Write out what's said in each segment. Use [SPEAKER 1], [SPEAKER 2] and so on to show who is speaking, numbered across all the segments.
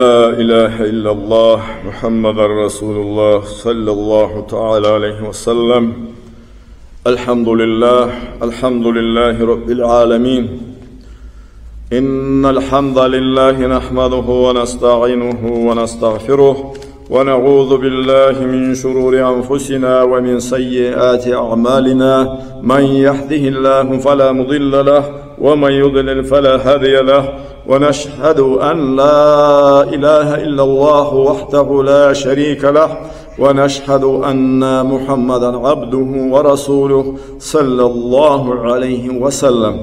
[SPEAKER 1] La ilahe illallah Muhammeden Resulullah sallallahu teala aleyhi ve sellem. Elhamdülillahi Rabbil alemin. İnnel hamdelellahi nahmaduhu ve nesta'inuhu ve nestağfiruh ve na'udzu billahi min şururi enfusina ve min seyyiati a'malina. Men yehdihillahu fela mudille leh ve men yudlil fela hadiye leh. ونشهد أن لا إله إلا الله وحده لا شريك له ونشهد أن محمدا عبده ورسوله صلى الله عليه وسلم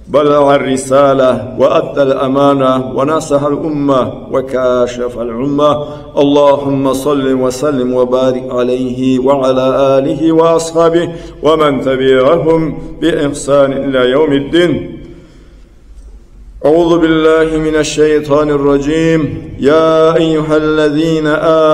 [SPEAKER 1] بلغ الرسالة وأدى الأمانة ونصح الأمة وكاشف العمة اللهم صل وسلم وبارك عليه وعلى آله وأصحابه ومن تبعهم بإحسان إلى يوم الدين. أعوذ بالله من الشيطان الرجيم يا أيها الذين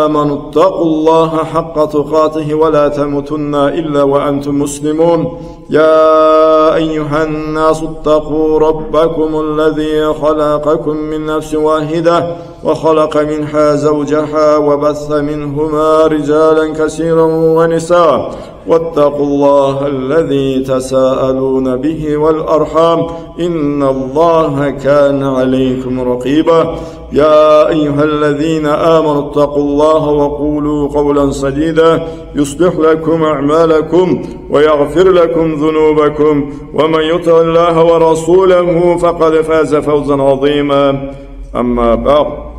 [SPEAKER 1] آمنوا اتقوا الله حق تقاته ولا تموتن إلا وأنتم مسلمون يا أيها الناس اتقوا ربكم الذي خلقكم من نفس واحدة وخلق منها زوجها وبث منهما رجالا كثيرا ونساء واتقوا الله الذي تساءلون به والأرحام إن الله كان عليكم رقيبا يا أيها الذين آمنوا اتقوا الله وقولوا قولا سديدا يصلح لكم أعمالكم ويغفر لكم ذنوبكم ومن يطع الله ورسوله فقد فاز فوزا عظيما أما بعد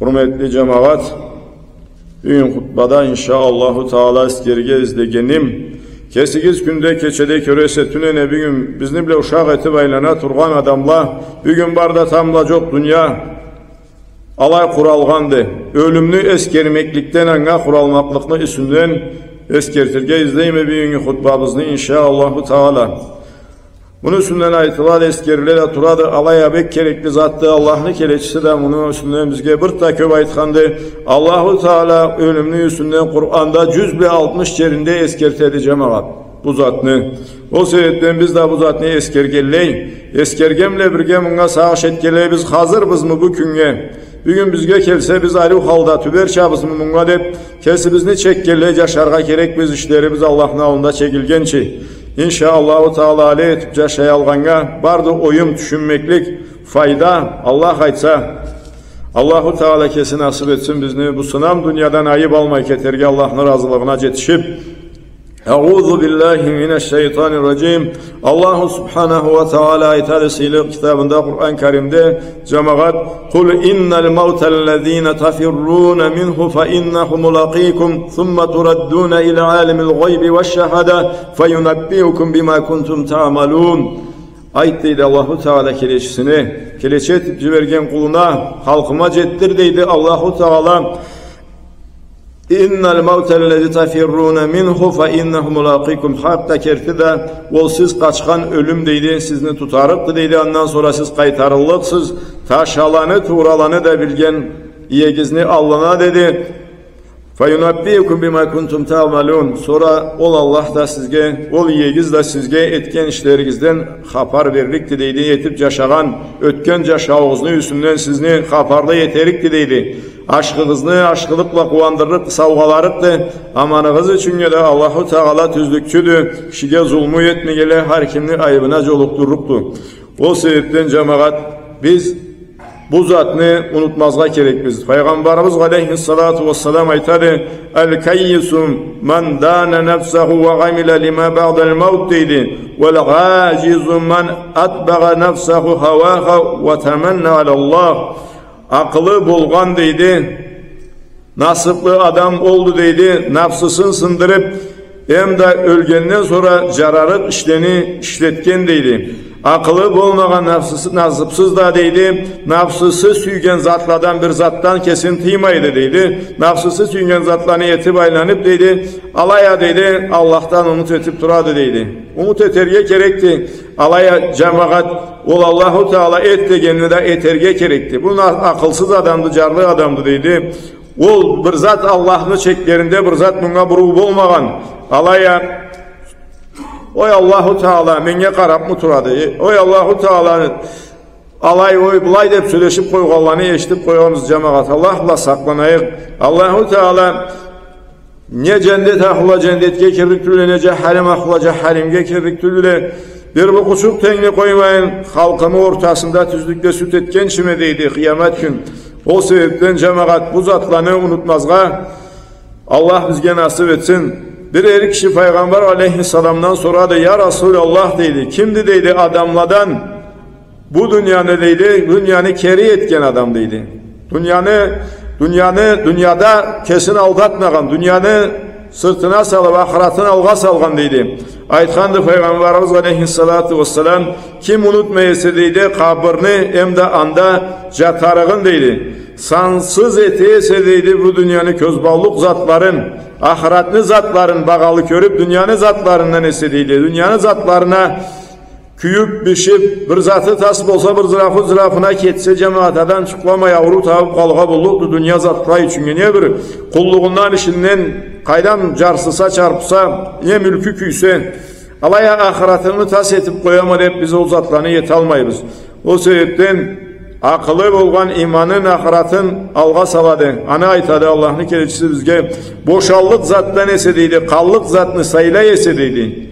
[SPEAKER 1] hürmetli cemaat, bugün hutbada inşallahu taala iskerge izlegenim kesigiz günde keçede körese tünene bugün bizni bile uşak etip aylana turgan adamla bugün barda tamla çok dünya alay kuralgandı. Ölümlü eskermeklikten anga kuralmaklıklı üstünden eskertirge izleyme bugün hutbamızı inşallahu taala. Bunun üstünden aytılar eskerlere turadı alaya bek gerekli zattı Allah'ın kereçisi de bunun üstünden bizge bir ta köp aytkandı. Allahu Teala ölümlü üstünden Kur'an'da 160 yerinde eskertedi cemaat bu zatını. O sebepten biz de bu zatını eskergeley. Eskergemle birge bunga sağış etkeley biz hazırbız mı bu künge? Bugün bizge kelse biz ayrı halda tüberçabız mı bunga dep kesibizini çekkeley yaşarga gerek biz işlerimiz Allah'ın avında çekilgençi. İnşallah Teala ale etip yaşay alganga bardı oyum düşünmeklik fayda Allah aytsa Allahu Teala kesin nasip etsin bizni bu sınav dünyadan ayıp almayı keterge Allah'ın razılığına yetişip Euzu billahi mineşşeytanirracim. Allah Subhanahu ve Teala ayetlerisiyle kitabında Kur'an-ı Kerim'de cemaat kul innel mevtellezine tafirrun minhu fe innehu mulaqikum thumma turaddun ila alimil gaybi veşşehade feyunabbiukum bima kuntum ta'malun. Ayet Allahu Teala keleçisini keleçe etip vergen kuluna halkıma jettir deydi Allahu Teala. İnnel mevtellezi tafirrune minhu fe innehu mulaqikum hatta kertide ol siz kaçkan ölüm deydi sizni tutarıktı deydi ondan sonra siz kaytarılıksız taşalanı tuğralanı da bilgen iyegizni Allah'a dedi fe yunabbiukum bima kuntum ta'malun sonra ol Allah da sizge ol iyegiz da sizge etken işlerinizden haber verlikti deydi yetip yaşagan ötken yaşağınızın üstünden sizni haberle yeterikti deydi. Aşkınızını aşkılıkla kuvandırıp savgalarıktı. Amanınız için de Allahu Teala tüzlükçüdü. Şige zulmü yetmegele her kimli ayıbına colukturduktu. O sebepten cemaat biz bu zatını unutmazga gerek biz. Peygamberimiz aleyhissalatu vesselam aytadı. El-kayyisum men dâne nefsehu ve gamile lima ba'del mevt deydi. Vel-gâcizu men atbaga nefsehu havâha ve temenne alallah. Akıllı bulgan deydi, nasipli adam oldu deydi, nafsısını sındırıp hem de ölgenden sonra cararıp işleni işletken deydi. Akıllı bulmagan nasipsiz da deydi, nafsısı süygen zatlardan bir zattan kesin tıymaydı deydi. Nafsısı süygen zatlarını yetip aylanıp deydi, alaya deydi, Allah'tan umut etip duradı deydi. Umut eterge gerekti. Alaya cemaat ol Allahu Teala et degenini de eterge gerekti. Bunlar akılsız adamdı, carlı adamdı deydi. Ol bir zat Allah'ın çeklerinde bir zat buna buruğu olmagan. Alaya oy Allahu Teala menge karap mı turadı? Oy Allahu Teala alay oy bulay dep söyleşip koyganlarını eşitip koyganız cemaat. Allah'la saklanayıq. Allahu Teala ne cennet ahula cennetke kirlik türlü, ne cehalim ahula cehalimge kirlik türlü. Bir bu kuçuk tengli koymayın, halkını ortasında tüzlükte süt etken çimedeydi kıyamet gün. O sebepten cemaat bu zatlarını unutmazga Allah bizge nasip etsin. Bir eri kişi Peygamber aleyhisselamdan sonra da ya Resulallah deydi. Kimdi deydi adamlardan bu dünyanı deydi, dünyanı keri etken adam deydi. Dünyada kesin aldatmagan, dünyanı sırtına salıp ahiretini alga salgan deydi. Aytkandı Peygamberimiz aleyhissalatu vesselam kim unutmayası deydi kabrini hem de anda jatarıgın deydi. Sansız etiyse deydi bu dünyanı közballuk zatların, ahiretli zatların bağalı körüp dünyanı zatlarından ese deydi. Dünyanı zatlarına küyüp bişip bir zatı tasip olsa bir zırafına ketse cemaatadan çıklama yavru tavuk kalga bulduktu dünya zatlar için. Niye bir kulluğundan işinden kaydan carsısa çarpsa ne mülkü küyse alaya ahiretini tas etip koyamar hep biz o zatlarını yetalmayız. O sebepten akıllı bolgan imanın ahiretin alga saladı. Ana aytadı Allah'ın kereçisi bizge boşallık zattan ese deydi, kallık zatını sayıla ese deydi.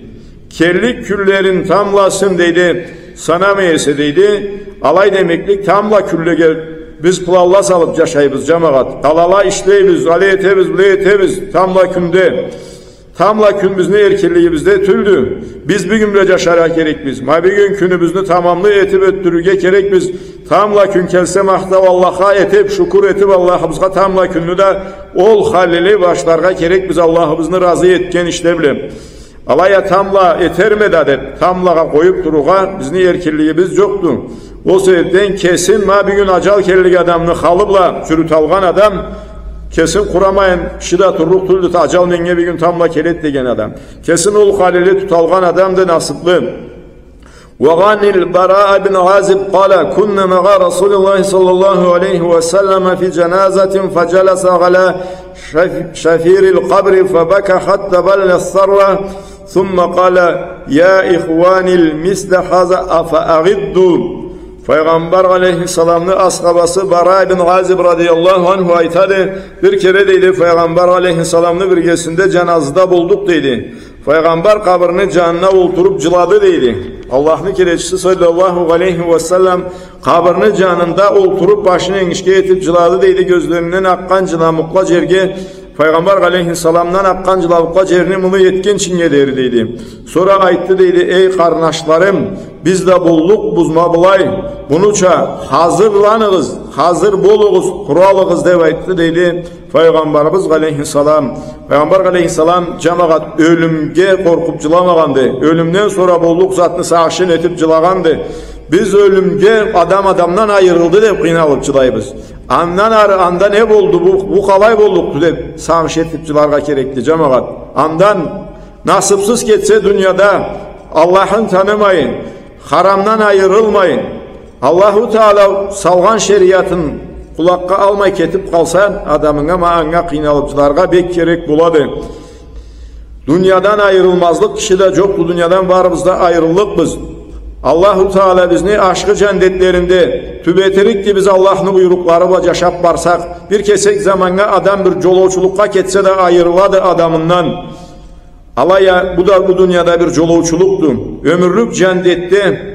[SPEAKER 1] Kellik küllerin tamlasın deydi, sana mı ese deydi, alay demeklik tamla küllege biz pılalla salıp yaşayız cemaat. Alala işleyiz, aleyetemiz, bileyetemiz, tamla künde. Tamla kün bizne erkirliğimizde tüldü. Biz bir gün bile yaşarak gerek biz. Ma bir gün künümüzünü tamamlı etip öttürüge gerek biz. Tamla kün kelse mahtav Allah'a etip şukur etip Allah'ımızga tamla künlü de ol halili başlarga gerek biz Allah'ımızını razı etken işte bile. Alaya tamla etermedi adet. Tamlaga koyup duruga bizni erkirliğimiz yoktu. O sebepten kesin ma bir gün acal kellik adamını halıbla çürüt algan adam kesin kuramayın şida turluk tuldu acal menge bir gün tamla kelet degen adam. Kesin ol halili tutalgan adam da nasipli. وعن البراء بن عازب قال كنا مع رسول الله صلى الله عليه وسلم في جنازة فجلس على شفير القبر فبكى حتى بل الثروة ثم قال يا إخواني المثل هذا أفأغضوا Peygamber aleyhisselam'ın ashabası Bara ibn Azib radıyallahu anhu aytadı. Bir kere deydi Peygamber aleyhisselam'ın birgesinde cenazede bulduk deydi. Peygamber kabrini canına oturup cıladı deydi. Allah'ın kireçisi sallallahu aleyhi ve sellem kabrini canında oturup başını enişke etip cıladı deydi. Gözlerinden akkan cılamukla cerge Peygamber aleyhisselam'dan akkan cılamukla cerini bunu yetkin çinge der deydi. Sonra ayttı deydi ey karnaşlarım biz de bulduk buzma bulay. Bunuça hazırlanığız, hazır boluğuz, kuralığız dev ayttı deydi. Peygamberimiz aleyhisselam. Peygamber aleyhisselam cemaat ölümge korkup cılamagandı. Ölümden sonra bolluk zatını sağışın etip cılagandı. Biz ölümge adamdan ayrıldı deyip kıynalıp cılayız. Anda ne oldu bu kalay bolluktu deyip sağış etip cılarga gerekli cemaat. Andan nasipsiz geçse dünyada Allah'ın tanımayın, haramdan ayrılmayın. Allahu Teala salgan şeriatın kulakka almay ketip kalsan adamına maanga kıynalıpçılarga bek gerek buladı. Dünyadan ayrılmazlık kişide yok, bu dünyadan varımızda ayrılık biz. Allahu Teala bizni aşkı cennetlerinde tübeterik ki biz Allah'ın buyruklarıyla yaşap barsak bir kesek zamanda adam bir jolowçulukka ketse de ayrıladı adamından. Alaya bu da bu dünyada bir jolowçuluktu. Ömürlük cennette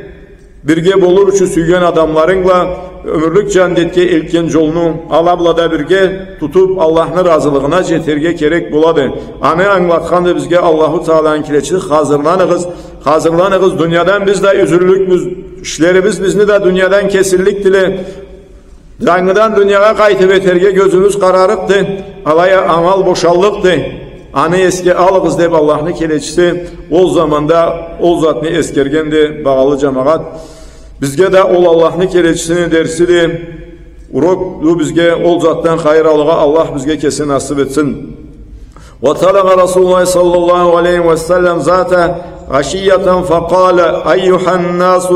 [SPEAKER 1] birge bolur üçün süygen adamlarınla ömürlük cennetke ilken yolunu alabla da birge tutup Allah'ın razılığına jeterge gerek buladı. Anı anlatkandı bizge Allahu Teala'nın kireçi hazırlanığız. Dünyadan biz de üzüllük işlerimiz bizni de dünyadan kesillik dile. Zangıdan dünyaya kaytıp eterge gözümüz kararıktı. Alaya amal boşallıktı. Anı eski alığız deyip Allah'ın kireçisi o zamanda o zatını eskergendi bağlı cemaat. Bizge de ol Allah'ın kireçisini dersidi. Urok bizge ol zattan hayır alığa Allah bizge kesin nasip etsin. وطلق رسول الله صلى الله عليه وسلم ذات عشية فقال أيها الناس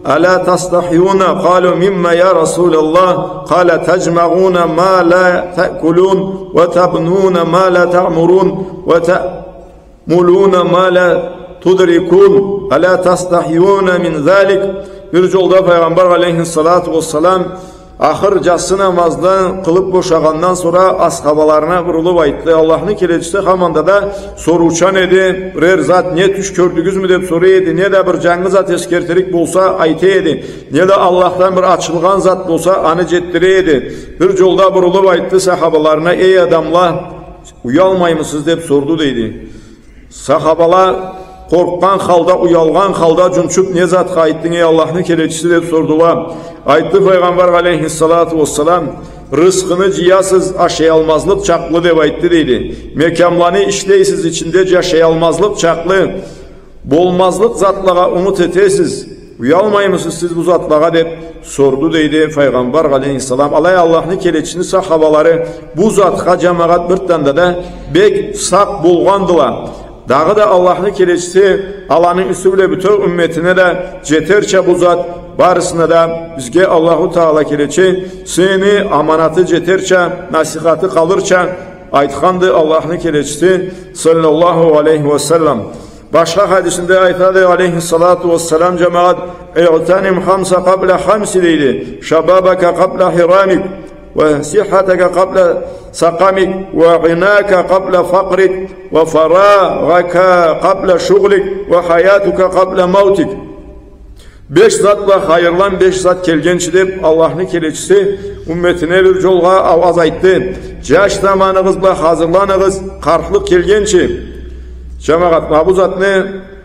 [SPEAKER 1] ألا تستحيون قالوا مما يا رسول الله قال تجمعون ما لا تأكلون وتبنون ما لا تعمرون وتأملون ما لا تدركون ألا تستحيون من ذلك bir jolda Peygamber aleyhissalatu vesselam ahir jatsı namazdan kılıp boşagandan sonra ashabalarına vurulup aytdı. Allah'ın kelechisi hamanda da soruçan edi. Birer zat ne tuş gördünüz mü dep soruydu. Ne de bir jangy zat eskertirik bolsa aytaydı. Ne de Allah'tan bir açılgan zat bolsa anı jettireydi. Bir jolda vurulup aytdı sahabalarına, ey adamlar, uyalmaymısınız dep sordu deydi. Sahabalar korkkan halda, uyalgan halda cunçup ne zatqa aytdın ey Allah'ın kelechisi dep sordular. Aytdı Peygamber aleyhissalatu vesselam, rızkını ciyasız aşayalmazlık çaklı dep aytdı deydi. Mekamlarını işleysiz içinde yaşayalmazlık çaklı, bolmazlık zatlaga umut etesiz. Uyalmaymısınız siz bu zatlaga dep sordu deydi Peygamber aleyhissalam. Alay Allah'ın kelechini sahabaları bu zatqa cemaat bir tanda da bek sak bolgandılar. Dağı da Allah'ın kelechisi Allah'ın üstüyle bütün ümmetine de jeterçe bu zat barısına da bizge Allahu Teala kelechi seni amanatı jeterçe nasihatı kalırça aytkandı Allah'ın kelechisi sallallahu aleyhi ve sellem. Başka hadisinde aytadı aleyhissalatu vesselam cemaat "İ'tanim hamsa qabla hamsi" deydi. "Şababaka qabla hiramik ve sihataka qabla sakamik ve ghinaka qabla fakrik ve faragaka qabla şuglik ve hayatuka qabla mautik." 5 zatla hayırlan 5 zat kelgençi dep Allah'ın kelechisi ümmetine bir jolga avaz aytdı. Jaş zamanıgızla hazırlanıgız, kartlık kelgençi. Cemaat bu zatni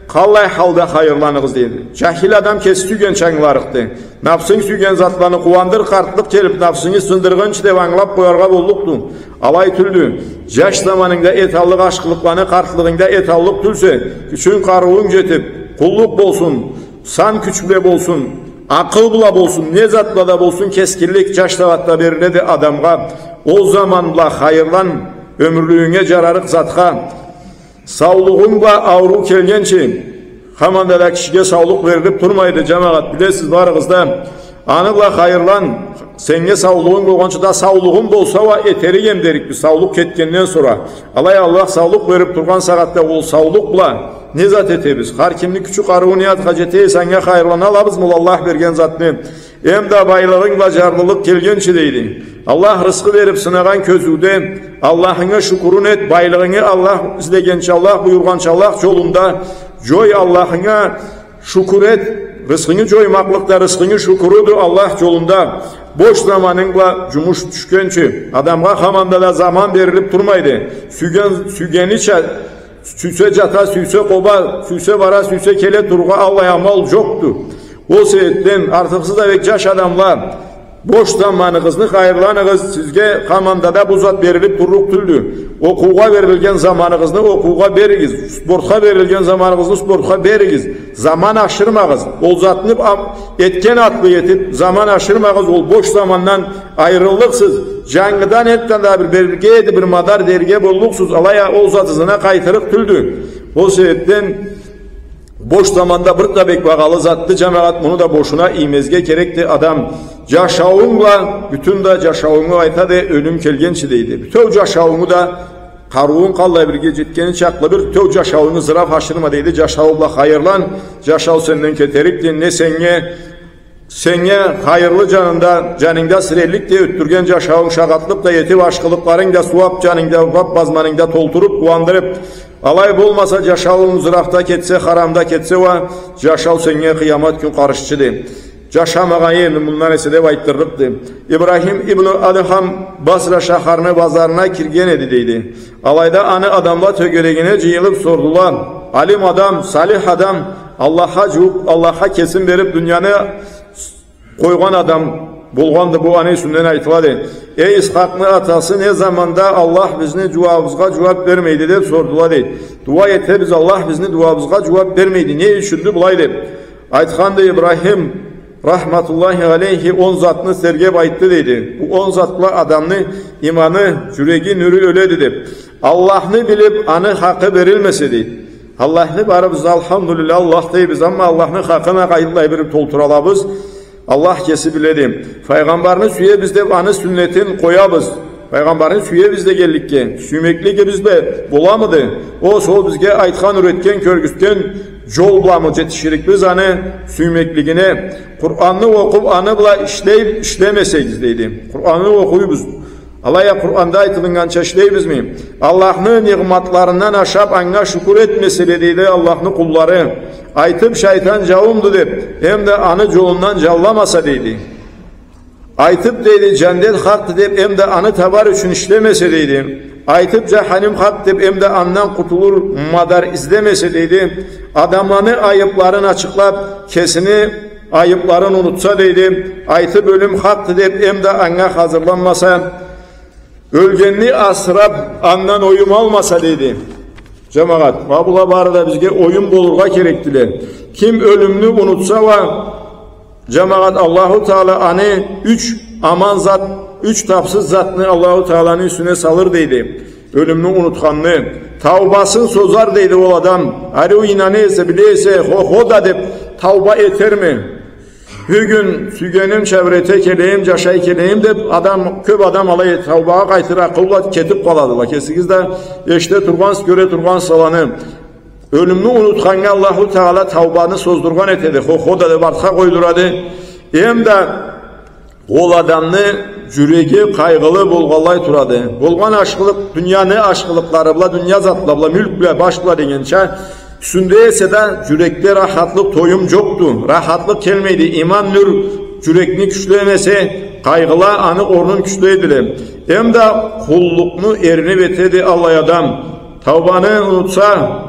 [SPEAKER 1] kallay halda hayırlanıgız deydi. Cahil adam kes sügen çаңларыкты. Nafsın sügen zatlarını kuvandır, kartlık kelip nafsını sındırgınç dep anglap koyarga bolduktu. Alay tüldü. Jaş zamanında etallık aşkılıklarını kartlığında etallık tülse, küçün karuğun jetip, kulluk bolsun, san küçükle bolsun, akıl bula bolsun, ne zatla da bolsun keskinlik jaştavatta beriledi adamga. O zamanla hayırlan ömürlüğüne jararık zatqa. Sağlığınla avru kelgençi hamanda da kişiye sağlık verilip durmaydı cemaat. Bilesiz barıgızda anıgla hayırlan senge sağlığın bolgança da sağlığın bolsa va eteri yem derik bir sağlık ketkenden sonra. Alay Allah sağlık verip turgan saatte ol sağlıkla ne zat etebіз. Har kimni küçük aruniyat hajeti senge hayırlan alabız mı Allah bergen zatni. Hem de baylığınla jarlılık kelgençi deydi. Allah rızkı verip sınagan közüde Allah'ına şukurun et, baylığını Allah izlegençe Allah buyurgança Allah yolunda joy Allah'ına şukur et, rızkını joymaklıkta rızkını şukurudu Allah yolunda. Boş zamanınla cumuş düşkençi adamga hamanda da zaman verilip durmaydı. Sügeniçe süse jata, süse koba, süse vara, süse kele turga Allah'a mal joktu. O sebetten artıksız da ve jaş adamlar boş zamanınızı hayırlanınız sizge hamandada bu zat verilip durruk tüldü. Okuğa verilgen zamanınızı okuğa berigiz. Sportga verilgen zamanınızı sportga berigiz. Zaman aşırmağız. O zatını etken atlı yetip zaman aşırmağız. O boş zamandan ayrılıksız. Jangıdan etten da bir belgeydi bir madar derge bolluksuz. Alaya o zatızına kaytırık tüldü. O sebetten boş zamanda bir tabek bağalı zattı cemaat bunu da boşuna imezge gerekti adam. Jaşauğunla bütün da jaşauğunu aytadı ölüm kelgençi deydi. Bütün jaşauğunu da karuğun kalla birge jetkeni çaklı bir bütün jaşauğunu zıraf haşırma deydi. Jaşauğla hayırlan, jaşau senden keterikti ne senge hayırlı canında sirellik de öttürgen jaşauğun şagatlık da yetip aşkılıkların da suap canında vap bazmanında tolturup kuvandırıp alay bolmasa jaşauğun zırafta ketse haramda ketse va jaşau senge kıyamat gün karışçıdı. Jaşamagan yerini bundan ese de ayttırıptı. İbrahim İbn Adham Basra şaharını bazarına kirgen edi deydi. Alayda anı adamla tögeregine cıyılıp sordular. Alim adam, salih adam, Allah'a kesin verip dünyanı koygan adam bulgandı bu anı sünden aytıladı. Ey İshak'ın atası ne zamanda Allah bizni duamızga cevap vermeydi de sordular deydi. Dua etse biz Allah bizni duamızga cevap vermeydi. Ne düşündü bulaydı? Aytkandı İbrahim rahmetullahi aleyhi 10 zatını sergep ayttı deydi. Bu 10 zatla adamını imanı, jüregi nürü öyle dedi. Allah'ını bilip anı hakkı verilmese deydi. Allah'ını barımız elhamdülillah Allah deyibiz ama Allah'ını hakkına kayıtlayı verip tolturalabız. Allah kesi biledim. Peygamberini süye bizde anı sünnetin koyabız. Peygamberini süye bizde geldik ki, süymekli ki bizde bulamıdı. O sol bizge aytkan üretken, körgüsken jol bilan jetişirik biz anı süymekligini Kur'an'ı okup anı bila işlemeseyiz deydi. Kur'an'ı okuyubuz. Alaya Kur'an'da aytılıngança işleybiz mi? Allah'ın nimetlarından aşap anga şükür etmeseli deydi Allah'ın kulları. Aytıp şeytan cavumdu deyip hem de anı yolundan callamasa deydi. Aytıp deydi cennet haktı deyip hem de anı tabar için işlemese deydi. Aytıp cehennem hak deyip hem de andan kurtulur madar izlemese deydi. Adamlarını ayıplarını açıklap kesini ayıplarını unutsa deydi. Aytıp ölüm haktı deyip hem de anga hazırlanmasa ölgenini asırap andan oyum almasa deydi. Cemaat, bula barıda bizge oyun bolurga kerektiler. Kim ölümünü unutsa va cemaat Allahu Teala ani üç aman zat, üç tapsız zatını Allahu Teala'nın üstüne salır deydi. Ölümünü unutkanını, tavbasını sozar deydi o adam. Ari o inanıysa bileyse ho da deyip tavba eter mi? Bugün sügenim çevrete keleyim, caşay keleyim deyip adam, köp adam alayı tavbağa kaytır akılla ketip kaladılar. Kesikizde işte turgan göre turgan salanı. Ölümünü unutkanı Allahu Teala tavbanı sozdurgan etedi. Ho da deyip artka koyduradı. Hem de ol adamını cüregi kaygılı bolgalay turadı. Bolgan aşkılık, dünya ne aşkılıkları bula, dünya zatla bula, mülk bile başla degençe. Üstünde ise de yürekte rahatlık toyum yoktu. Rahatlık gelmeydi. İman nür yürekni güçlemese kaygıla anı ornun güçleydiler. Hem de kulluknu erini betedi Allah adam. Tavbanı unutsa,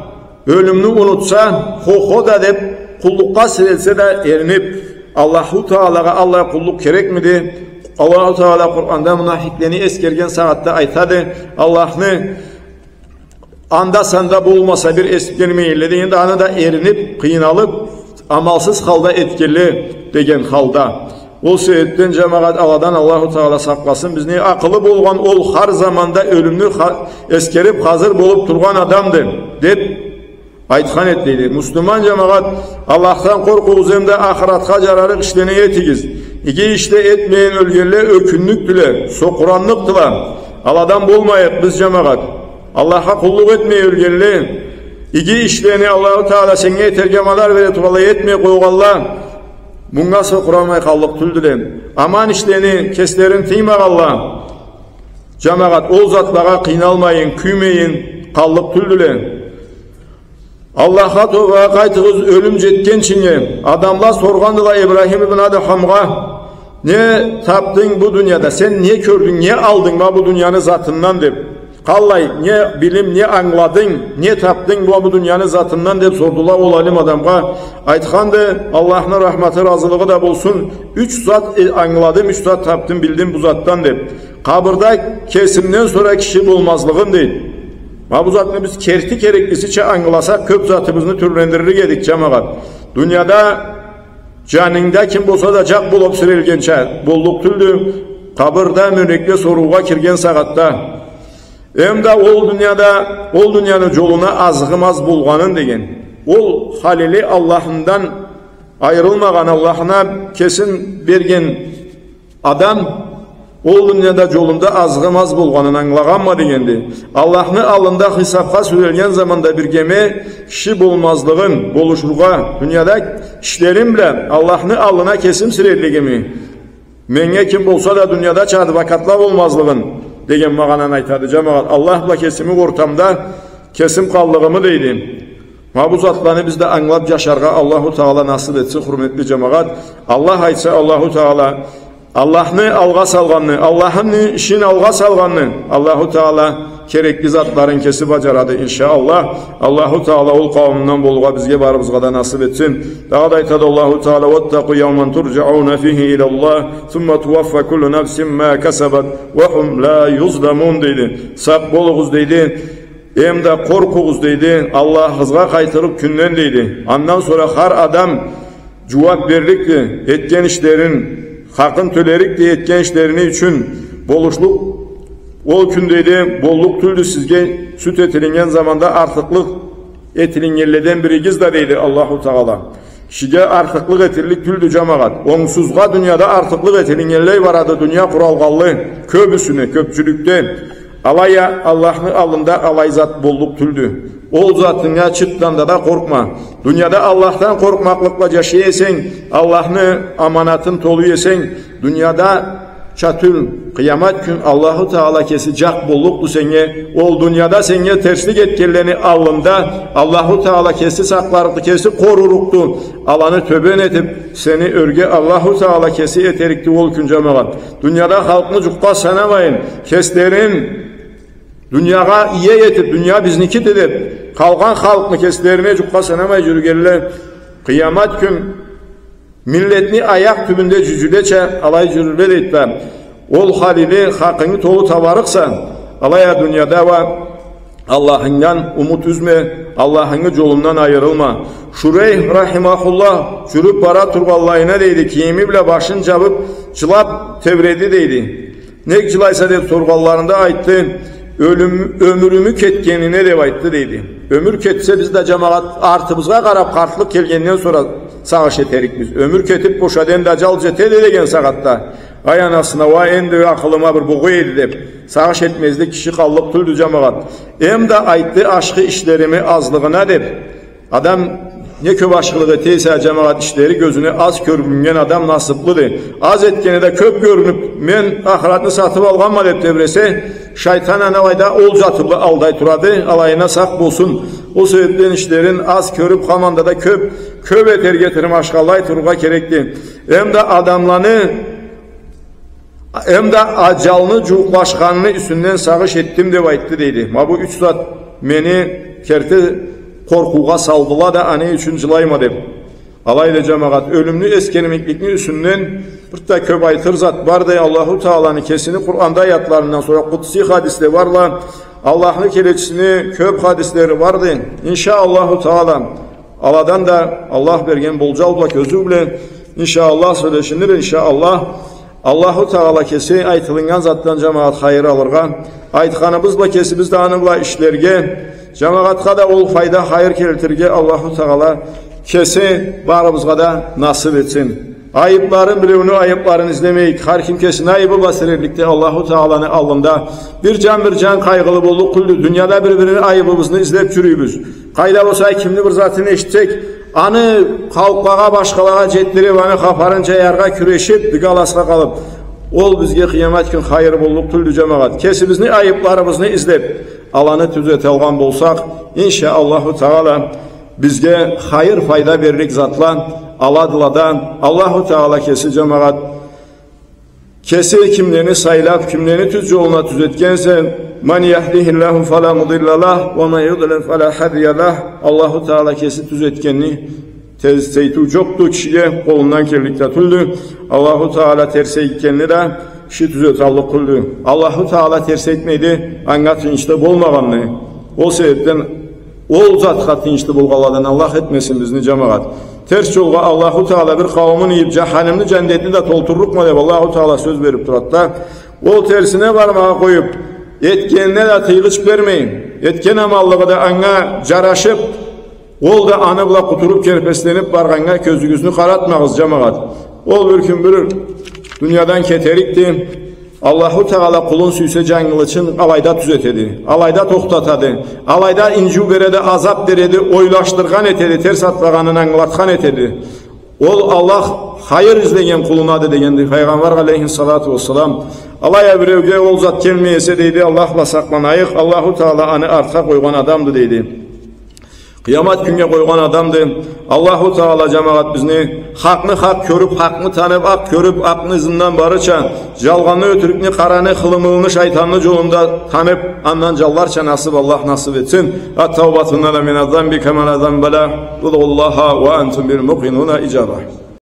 [SPEAKER 1] ölümünü unutsa, ho da deyip kullukka sirilse de erinip Allahu Teala'ya Allah'a kulluk gerek miydi? Allahu Teala Kur'an'da münafıklerini eskergen saatte aytadı. Allah'ını anda sanda bulmasa bir eskermeyle deyinde anı da erinip, kıyınalıp, amalsız halda etkili degen halda. O sebetten cemaat Allah'dan Allahu Teala saklasın. Biz ne akıllı bolgan ol her zamanda ölümünü eskerip hazır bulup turgan adamdır. Deyip aytkan etdiydi. Müslüman cemaat Allah'tan korkuğuz hem de ahiratka jararı işlerine yetigiz. İki işte etmeyen ölgenle ökünlüktüler, sokuranlıktılar. Allah'tan bulmayıp biz cemaat. Allah'a kulluk etmeye ölgenli. İki işlerini Allah-u Teala senge tergemalar vere tuvalayı etmeye koyuğallah. Bunga sokuramay kallık tüldülen. Aman işlerini keslerin tıymak Allah. Cemaat ol zatlara kıynalmayın, küymeyin, kallık tüldülen. Allah'a tövbe kaytığız ölüm jetken çinge. Adamlar sorgandılar İbrahim ibn Adham'a. Ne taptın bu dünyada? Sen niye gördün, niye aldın bu dünyanın zatından deyip. Kallay, ne bilim, ne anladın, ne taptın bu dünyanın zatından deyip sordular o alim adam'a. Aytkandı Allah'ın rahmeti razılığı da bulsun. Üç zat anladım, üç zat taptım bildim bu zattan deyip. Kabırda kesimden sonra kişi bulmazlığın değil. Bu zatını biz kerti kereklisiçe anlasak köp zatımızını türlendirir edik cemaat. Dünyada canında kim bolsa da cak bulup sirilgençe bolluk tüldü. Kabırda münekle soruğa kirgen saatta. Hem de ol dünyanın yoluna azgımaz bulganın degen. Ol halili Allah'ından ayrılmagan Allah'ına kesin bergen adam ol dünyada yolunda azgımaz bulganın anlagan mı degendi. Allah'ın alında hesapka sürülgen zamanda bir gemi kişi bulmazlığın boluşurga dünyada işlerim bile Allah'ın alına kesim sirelligimi. Menge kim bolsa da dünyada çadı vakatla olmazlığın degen mağanan aytadı cemaat. Allah'la kesimi ortamda kesim kallığımı deydi. Bu zatlarını biz de anlap yaşarga Allahu Teala nasip etsin hürmetli cemaat. Allah aytsa Allahu Teala Allah'ını alga salganını, Allah'ın işin alga salganını Allahu Teala kerekli zatların kesip bacaradı inşallah. Allahu Teala ol kavminden boluğa bizge barımızga da nasip etsin. Daha da aytadı Allahu Teala vettaqu yevmen turcaun fihi ilallah thumma tuvaffa kullu nefsin ma kasabat ve hum la yuzlamun deydi. Sak boluğuz deydi. Hem de korkuğuz deydi. Allah'ızga kaytırıp künden deydi. Ondan sonra her adam cevap verdikti. Etken işlerin hakkın tölerik diye etken işlerini için boluşluk ol kündeydi bolluk tüldü sizge süt etilingen zamanda artıklık etilingerleden birigiz da deydi Allahu Teala. Şige artıklık etillik tüldü cemaat. Onsuzga dünyada artıklık etilingerley varadı dünya kuralgallı köbüsünü köpçülükte alaya Allah'ın alında alayzat bolluk tüldü. ol zatına çıkkanda da korkma. Dünyada Allah'tan korkmaklıkla yaşayesen, Allah'ını amanatın tolu yesen, dünyada çatül kıyamet gün Allahu Teala kesecek bolluktu sene. Ol dünyada sene terslik etkenlerini alında Allahu Teala kesi saklarıktı, kesi koruruktu. Alanı töben etip seni örge Allahu Teala kesi eterikti ol küncemağa. Dünyada halkını cukka sanamayın. Keslerin dünyaya iye yetip, dünya bizniki dedip, kalkan halkını keslerine cukka sanamayı cürgerler. Kıyamet gün milletini ayak tübünde cücüleçe alay cürüle deyitler. Ol halili hakkını tolu tavarıksa alaya dünyada var. Allah'ından umut üzme, Allah'ın yolundan ayrılma. Şureyh rahimahullah cürüp para turgallayına deydi. Kiyimi bile başın cabıp çılap tevredi deydi. Ne çılaysa deyip turgallarında ayttı. Ömürümü ketkenine de ayttı deydi. Ömür ketse biz de cemaat artımızga qarab kartlık kelgenden sonra sağış eterik biz. Ömür ketip boşaden da cal cete dedigen sağatta. Ay anasına va endi akılıma bir buğu edi dep. Sağış etmezdi kişi kallıp tüldü cemaat. Hem de ayttı aşkı işlerimi azlığına dep. Adam ne köp aşkılığı teyse cemaat işleri gözüne az görüngen adam nasiplıdır. Az etkeni de köp görünüp men ahiratını satıp alganma dep devrese şeytan anavayda ol catıbı alday turadı. Alayına sak bulsun. O sebepten işlerin az körüp kamanda da köp eter getirim aşkallay turuğa gerekti. Hem de adamlarını hem de acalını cuğuqlaşqanını üstünden sağış ettim de aytdı deydi. Ma bu 3 saat meni kerte korkuğa saldıla da anı üçün cılayma dep. Alayla cemaat ölümlü eskenimiklikni üstünden bir da köp aytır zat var da Allahu Teala'nın kesini Kur'an'da ayatlarından sonra kutsi hadiste varla Allah'ın keleçisini köp hadisleri vardı. İnşaallahu Teala Aladan da Allah bergen bolcalba közü bile inşallah söyleşinir inşallah. Allahu Teala kesi aytılıngan zattan cemaat hayır alırga. Aytkanımızla kesi biz de anıgla işlerge. Cemaatga da ol fayda hayır keltirge Allahu Teala kesi barımızga da nasip etsin. Ayıpların birini ayıplarını izlemeyik. Her kim kesin ayıbı basirlikte Allahu Teala'nın alında bir can kaygılı bolluk kullu. Dünyada birbirinin ayıbımızını izlep çürüyübüz. Kayda olsa kimli bir zatını eşitecek. Anı kalkbağa başkalara jetleri vanı kaparınca yarga küreşip digalasga kalıp ol bizge kıyamet gün hayır bolluk tüldü cemaat. Kesimizni ayıplarımızını izlep alanı tüzet algan bolsak inşaallahu Teala bizge hayır fayda veririk zatla aladıladan Allahu Teala kesi cemaat kesi kimlerini saylap kimlerini tüz yoluna tüzetkense men yahdihillahu fela mudillallah ve men yudlil fela hadiyalah Allahu Teala kesi tüzetkenini tezseytu çoktu kişiye kolundan kirlikte tüldü Allahu Teala terseykenini de kişi tüzet allık kıldı Allahu Teala terseytmeydi angat inçte bolmaganını o sebepten ol zat katınçlı bulgaladan Allah etmesin bizni cemaat. Ters yolga Allahu Teala bir kavmin yiyip cehennemli cennetini de toltururuk mu deyip Allahu Teala söz verip duratta. O tersine varmağa koyup etkenine de tıyğıç vermeyin. Etken amallığı da ana caraşıp ol da anıbla kuturup kerpeslenip barganga közügüzünü karatmağız cemaat. Ol bir gün bir dünyadan keterikti. Allahu Teala kulun süyse cangılıçın alayda tüzetedi, alayda toxtatadı, alayda incu berede azap beredi, oylaştırgan etedi, ters atlaganın anlatkan etedi. Ol Allah hayır izleyen kulunadı degendi. Peygamber aleyhissalatu vesselam alaya bir evge ol zat gelmeyese deydi, Allah'la saklanayık, Allahu Teala anı arta koygan adamdı deydi. Kıyamet günge koygan adamdı. Allahu Teala cemaat bizni hakni hak körüp, hakni tanıp, ak körüp, akni izinden barıça, jalganı ötürükni, karanı, kılımılını, şeytanlı yolunda tanıp, andan jallarça nasip Allah nasip etsin. At-tavbatına da minazdan bi kemal azam bela. Udullaha ve entum bir muqinuna icabah.